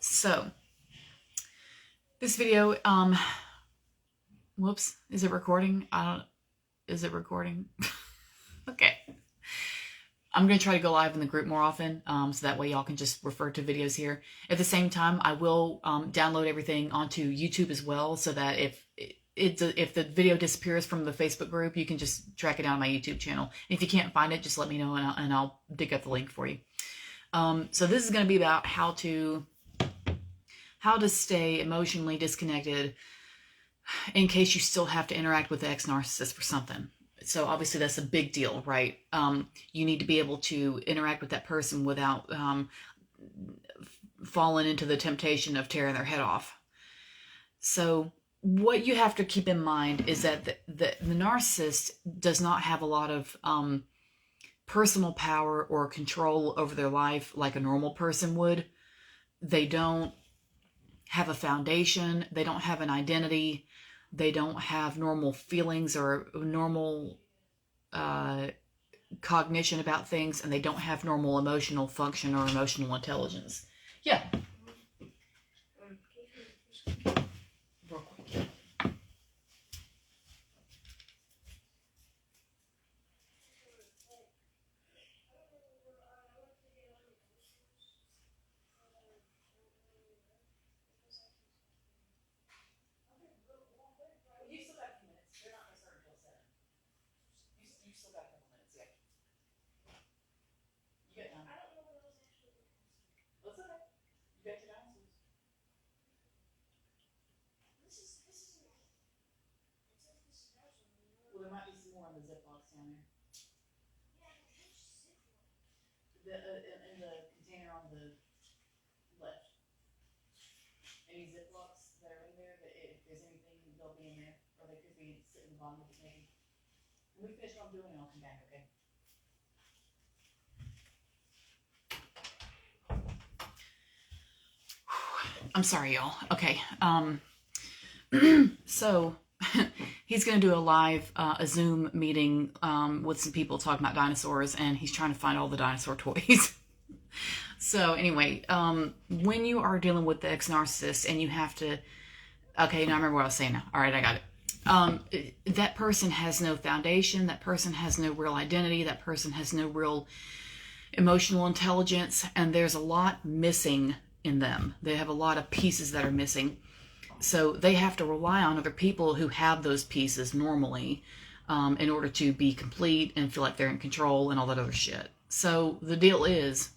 So this video, whoops, is it recording? Is it recording? Okay. I'm going to try to go live in the group more often, so that way y'all can just refer to videos here. At the same time, I will download everything onto YouTube as well, so that if the video disappears from the Facebook group, you can just track it down on my YouTube channel. And if you can't find it, just let me know and I'll dig up the link for you. So this is going to be about how to stay emotionally disconnected in case you still have to interact with the ex-narcissist for something. So obviously that's a big deal, right? You need to be able to interact with that person without falling into the temptation of tearing their head off. So what you have to keep in mind is that the narcissist does not have a lot of personal power or control over their life like a normal person would. They don't have a foundation. They don't have an identity. They don't have normal feelings or normal cognition about things, and they don't have normal emotional function or emotional intelligence. Yeah. Real quick. You still got a few minutes. They're not going to start until 7. You still got a couple minutes, yeah. You got time. That's okay. You got your dinosaurs. Well, there might be some more in the Ziplocs down there. In the container on the left. Any Ziplocs that are in there, that if there's anything, they'll be in there. Or they could be sitting in the bottom of the maybe. When we finish what I'm doing, I'll come back, okay? I'm sorry, y'all. Okay. So he's going to do a live, a Zoom meeting with some people talking about dinosaurs, and he's trying to find all the dinosaur toys. So anyway, when you are dealing with the ex-narcissist and you have to, okay, now I remember what I was saying now. All right, I got it. That person has no foundation. That person has no real identity. That person has no real emotional intelligence, and there's a lot missing in them. They have a lot of pieces that are missing. So they have to rely on other people who have those pieces normally in order to be complete and feel like they're in control and all that other shit. So the deal is,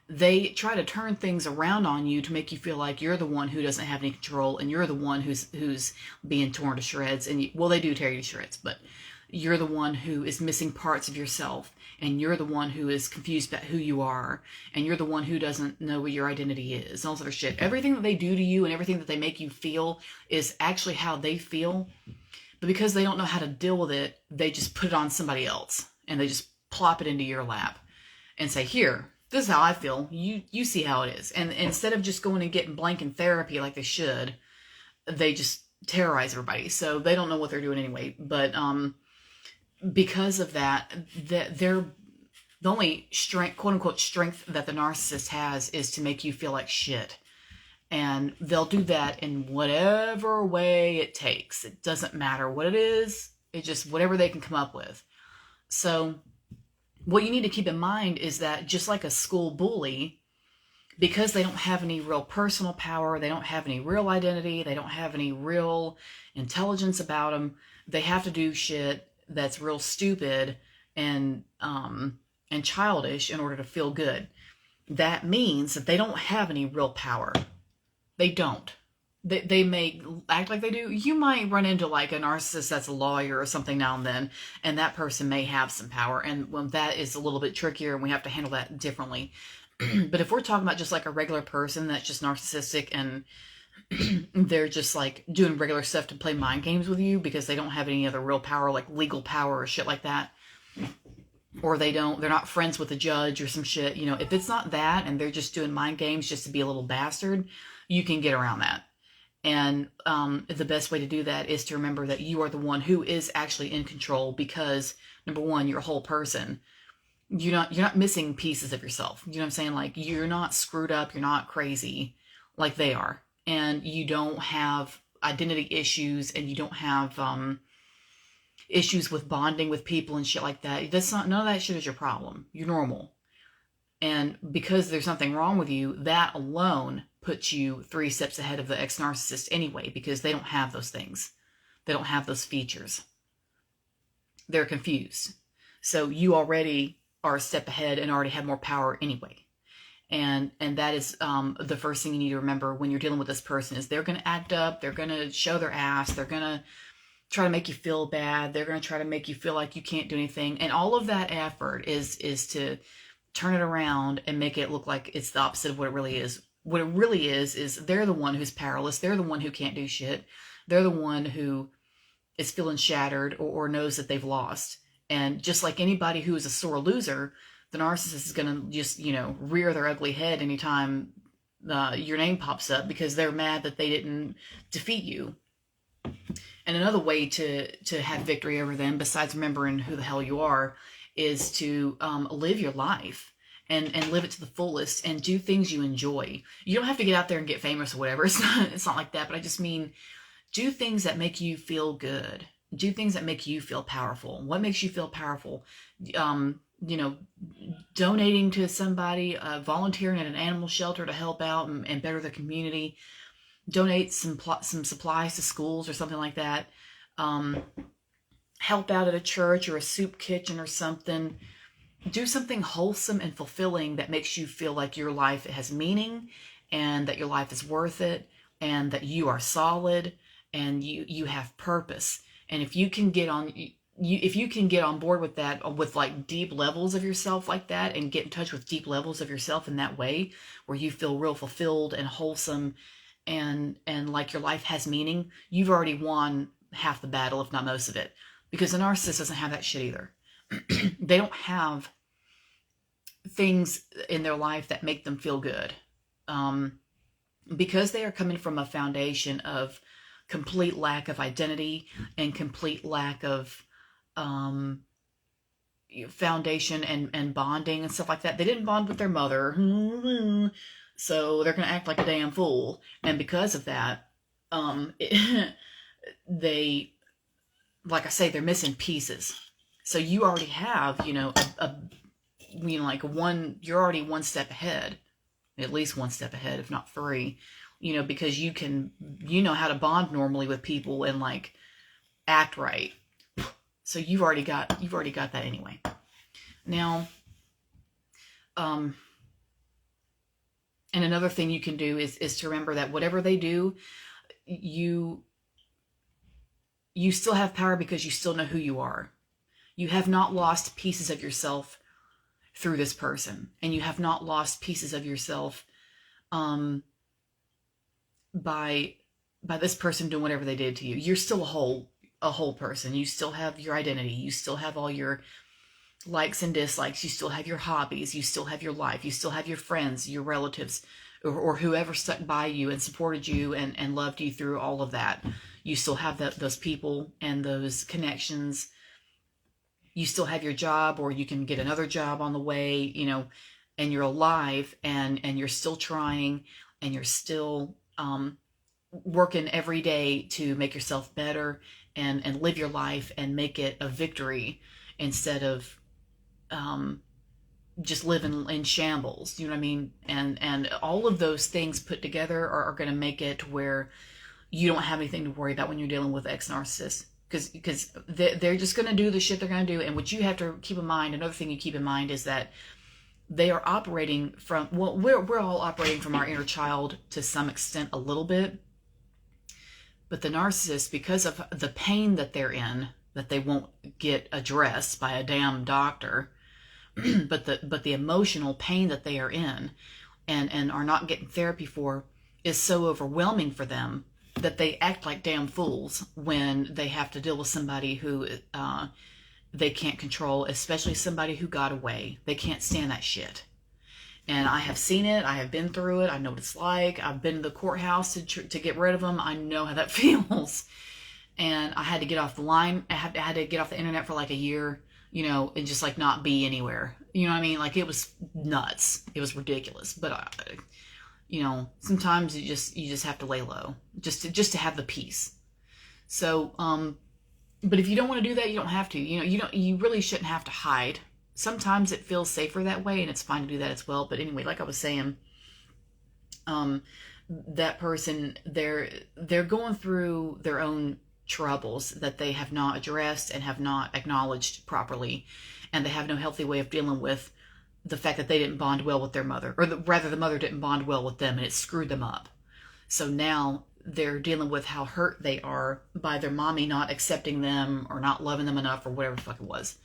they try to turn things around on you to make you feel like you're the one who doesn't have any control, and you're the one who's being torn to shreds. And well, they do tear you to shreds, but you're the one who is missing parts of yourself, and you're the one who is confused about who you are, and you're the one who doesn't know what your identity is, and all sort of shit. Everything that they do to you and everything that they make you feel is actually how they feel, but because they don't know how to deal with it, they just put it on somebody else, and they just plop it into your lap and say, here, this is how I feel. You see how it is. And instead of just going and getting blank in therapy like they should, they just terrorize everybody. So they don't know what they're doing anyway. But because of that, they're the only strength, quote unquote, strength that the narcissist has is to make you feel like shit. And they'll do that in whatever way it takes. It doesn't matter what it is. It's just whatever they can come up with. So what you need to keep in mind is that just like a school bully, because they don't have any real personal power, they don't have any real identity, they don't have any real intelligence about them, they have to do shit that's real stupid and childish in order to feel good. That means that they don't have any real power. They don't. They may act like they do. You might run into like a narcissist that's a lawyer or something now and then, and that person may have some power. And when that is a little bit trickier, and we have to handle that differently. But if we're talking about just like a regular person that's just narcissistic and they're just like doing regular stuff to play mind games with you because they don't have any other real power, like legal power or shit like that, or they're not friends with a judge or some shit, you know, if it's not that and they're just doing mind games just to be a little bastard, you can get around that. And the best way to do that is to remember that you are the one who is actually in control, because number one, you're a whole person. you're not missing pieces of yourself. You know what I'm saying? Like, you're not screwed up, you're not crazy like they are. And you don't have identity issues, and you don't have issues with bonding with people and shit like that. That's not, none of that shit is your problem. You're normal. And because there's nothing wrong with you, that alone puts you 3 steps ahead of the ex-narcissist anyway, because they don't have those things. They don't have those features. They're confused. So you already are a step ahead and already have more power anyway. And that is the first thing you need to remember when you're dealing with this person is they're going to act up. They're going to show their ass. They're going to try to make you feel bad. They're going to try to make you feel like you can't do anything. And all of that effort is to turn it around and make it look like it's the opposite of what it really is. What it really is they're the one who's powerless. They're the one who can't do shit. They're the one who is feeling shattered or knows that they've lost. And just like anybody who is a sore loser, the narcissist is going to just, rear their ugly head anytime your name pops up because they're mad that they didn't defeat you. And another way to have victory over them, besides remembering who the hell you are, is to live your life and live it to the fullest and do things you enjoy. You don't have to get out there and get famous or whatever. It's not like that. But I just mean, do things that make you feel good. Do things that make you feel powerful. What makes you feel powerful? Donating to somebody, volunteering at an animal shelter to help out and better the community. Donate some supplies to schools or something like that. Help out at a church or a soup kitchen or something. Do something wholesome and fulfilling that makes you feel like your life has meaning and that your life is worth it and that you are solid and you have purpose. And if you can get on board with that, with like deep levels of yourself like that, and get in touch with deep levels of yourself in that way, where you feel real fulfilled and wholesome and like your life has meaning, you've already won half the battle, if not most of it. Because the narcissist doesn't have that shit either. They don't have things in their life that make them feel good. Because they are coming from a foundation of complete lack of identity and complete lack of foundation and bonding and stuff like that. They didn't bond with their mother, so they're going to act like a damn fool. And because of that, they, like I say, they're missing pieces. So you already have, you're already one step ahead, at least one step ahead, if not 3. Because you know how to bond normally with people and like act right. So you've already got that anyway. Now, and another thing you can do is to remember that whatever they do, you still have power because you still know who you are. You have not lost pieces of yourself through this person, and you have not lost pieces of yourself by this person doing whatever they did to you. You're still a whole person. You still have your identity. You still have all your likes and dislikes. You still have your hobbies. You still have your life. You still have your friends, your relatives, or whoever stuck by you and supported you and loved you through all of that. You still have those people and those connections. You still have your job, or you can get another job on the way, and you're alive and you're still trying and you're still working every day to make yourself better and live your life and make it a victory instead of just living in shambles. You know what I mean? And all of those things put together are going to make it where you don't have anything to worry about when you're dealing with ex-narcissists. Because they're just going to do the shit they're going to do. And what you have to keep in mind, another thing you keep in mind, is that they are operating from, well, we're all operating from our inner child to some extent a little bit. But the narcissist, because of the pain that they're in, that they won't get addressed by a damn doctor, but the emotional pain that they are in and are not getting therapy for is so overwhelming for them that they act like damn fools when they have to deal with somebody who they can't control, especially somebody who got away. They can't stand that shit. And I have seen it. I have been through it. I know what it's like. I've been to the courthouse to get rid of them. I know how that feels. And I had to get off the line. I had to get off the internet for like a year, and just like not be anywhere. You know what I mean? Like, it was nuts. It was ridiculous. But, sometimes you just have to lay low just to have the peace. So, but if you don't want to do that, you don't have to. You really shouldn't have to hide. Sometimes it feels safer that way, and it's fine to do that as well. But anyway, like I was saying, that person, they're going through their own troubles that they have not addressed and have not acknowledged properly, and they have no healthy way of dealing with the fact that they didn't bond well with their mother, or rather the mother didn't bond well with them, and it screwed them up. So now they're dealing with how hurt they are by their mommy not accepting them or not loving them enough or whatever the fuck it was.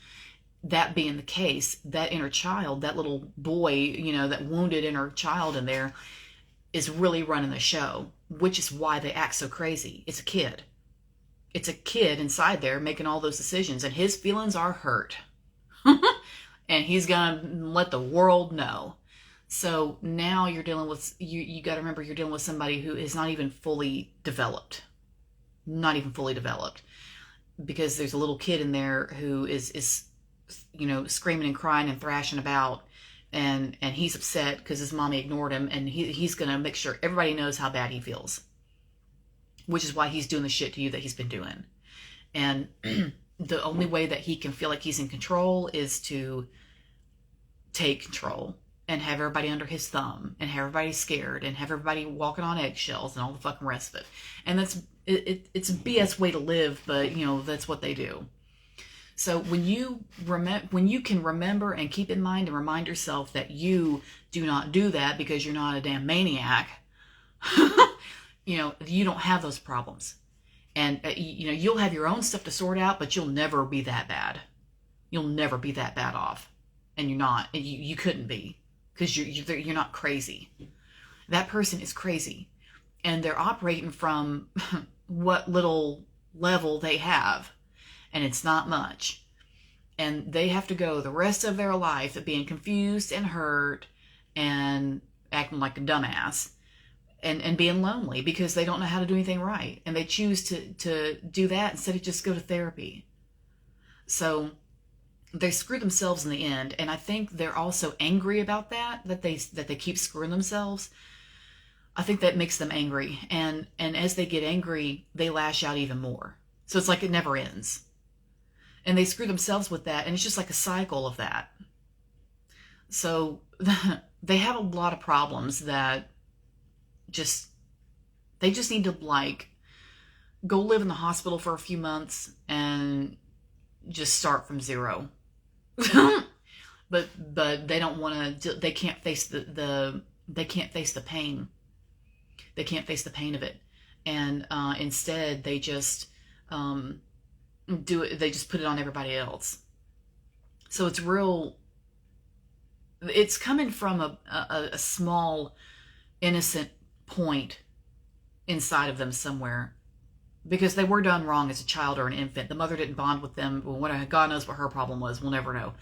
That being the case, that inner child, that little boy, that wounded inner child in there is really running the show, which is why they act so crazy. It's a kid. It's a kid inside there making all those decisions, and his feelings are hurt. And he's gonna let the world know. So now you're dealing with, you got to remember, you're dealing with somebody who is not even fully developed. Not even fully developed. Because there's a little kid in there who is screaming and crying and thrashing about, and he's upset because his mommy ignored him, and he's going to make sure everybody knows how bad he feels. Which is why he's doing the shit to you that he's been doing. And the only way that he can feel like he's in control is to take control and have everybody under his thumb and have everybody scared and have everybody walking on eggshells and all the fucking rest of it. And it's a BS way to live, but that's what they do. So when you can remember and keep in mind and remind yourself that you do not do that because you're not a damn maniac, you don't have those problems. And, you'll have your own stuff to sort out, but you'll never be that bad. You'll never be that bad off. And you're not. And you couldn't be. Because you're not crazy. That person is crazy. And they're operating from what little level they have. And it's not much. And they have to go the rest of their life of being confused and hurt and acting like a dumbass. And being lonely because they don't know how to do anything right. And they choose to do that instead of just go to therapy. So they screw themselves in the end. And I think they're also angry about that they keep screwing themselves. I think that makes them angry. And as they get angry, they lash out even more. So it's like it never ends. And they screw themselves with that. And it's just like a cycle of that. So they have a lot of problems that they just need to go live in the hospital for a few months and just start from zero. but they don't want to. They can't face the pain. They can't face the pain of it, and instead they just do it. They just put it on everybody else. So it's coming from a small innocent point inside of them somewhere, because they were done wrong as a child or an infant. The mother didn't bond with them. Well, God knows what her problem was. We'll never know.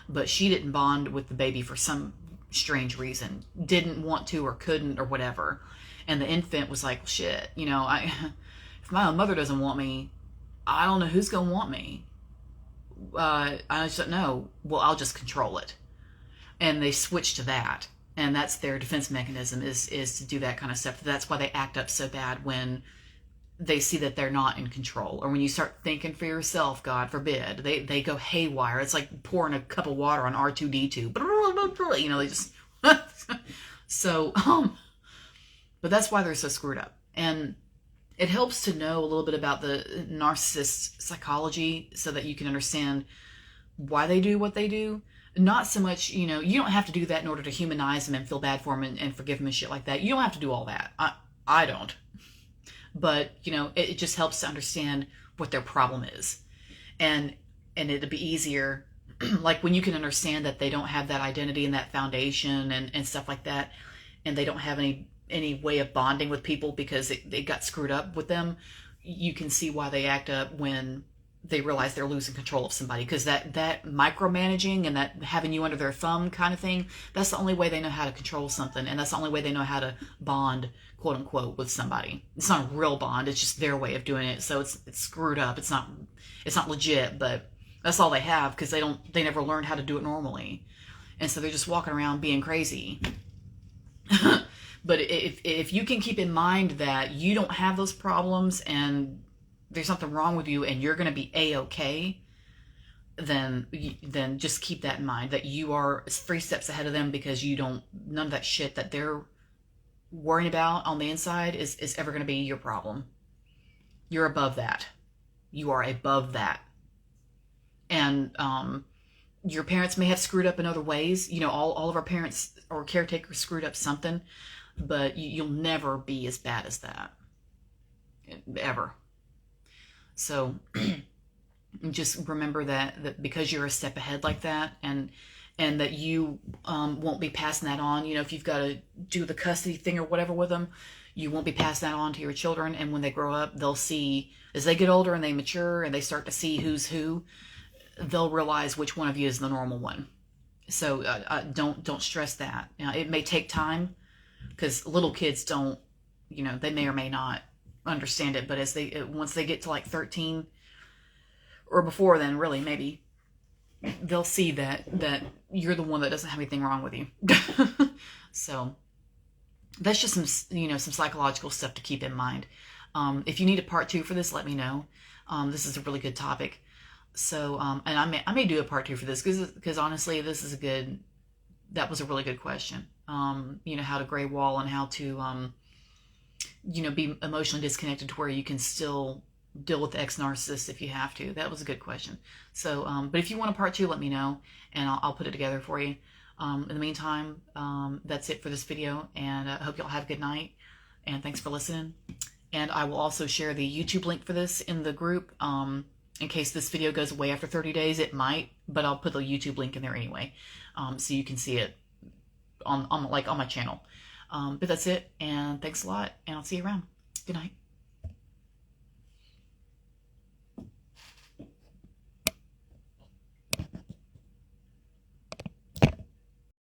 But she didn't bond with the baby for some strange reason. Didn't want to or couldn't or whatever. And the infant was like, shit, if my own mother doesn't want me, I don't know who's going to want me. I just don't know. Well, I'll just control it. And they switch to that. And that's their defense mechanism, is to do that kind of stuff. That's why they act up so bad when they see that they're not in control. Or when you start thinking for yourself, God forbid, they go haywire. It's like pouring a cup of water on R2-D2. They just... So, but that's why they're so screwed up. And it helps to know a little bit about the narcissist psychology so that you can understand why they do what they do. Not so much, you don't have to do that in order to humanize them and feel bad for them and forgive them and shit like that. You don't have to do all that. I don't. But, it just helps to understand what their problem is. And it'll be easier, like when you can understand that they don't have that identity and that foundation and stuff like that, and they don't have any way of bonding with people because they got screwed up with them, you can see why they act up when they realize they're losing control of somebody. Because that micromanaging and that having you under their thumb kind of thing, that's the only way they know how to control something. And that's the only way they know how to bond, quote unquote, with somebody. It's not a real bond. It's just their way of doing it. So it's screwed up. It's not legit, but that's all they have because they never learned how to do it normally. And so they're just walking around being crazy. But if you can keep in mind that you don't have those problems and there's something wrong with you and you're going to be A-okay, then just keep that in mind, that you are 3 steps ahead of them, because you don't, none of that shit that they're worrying about on the inside is ever going to be your problem. You're above that. You are above that. And your parents may have screwed up in other ways. You know, all of our parents or caretakers screwed up something, but you'll never be as bad as that. Ever. So just remember that because you're a step ahead like that, and that you won't be passing that on. You know, if you've got to do the custody thing or whatever with them, you won't be passing that on to your children. And when they grow up, they'll see, as they get older and they mature and they start to see who's who, they'll realize which one of you is the normal one. So don't stress that. You know, it may take time, because little kids don't, you know, they may or may not understand it. But as once they get to like 13 or before then, really, maybe, they'll see that you're the one that doesn't have anything wrong with you. So that's just some, you know, some psychological stuff to keep in mind. If you need a part 2 for this, let me know. This is a really good topic. So, and I may do a part 2 for this, because honestly, that was a really good question. You know, how to gray wall and how to, you know, be emotionally disconnected to where you can still deal with the ex-narcissist if you have to. That was a good question. So, but if you want a part 2, let me know, and I'll put it together for you. In the meantime, that's it for this video, and I hope y'all have a good night, and thanks for listening. And I will also share the YouTube link for this in the group, in case this video goes away after 30 days. It might, but I'll put the YouTube link in there anyway, so you can see it on my channel. But that's it, and thanks a lot, and I'll see you around. Good night.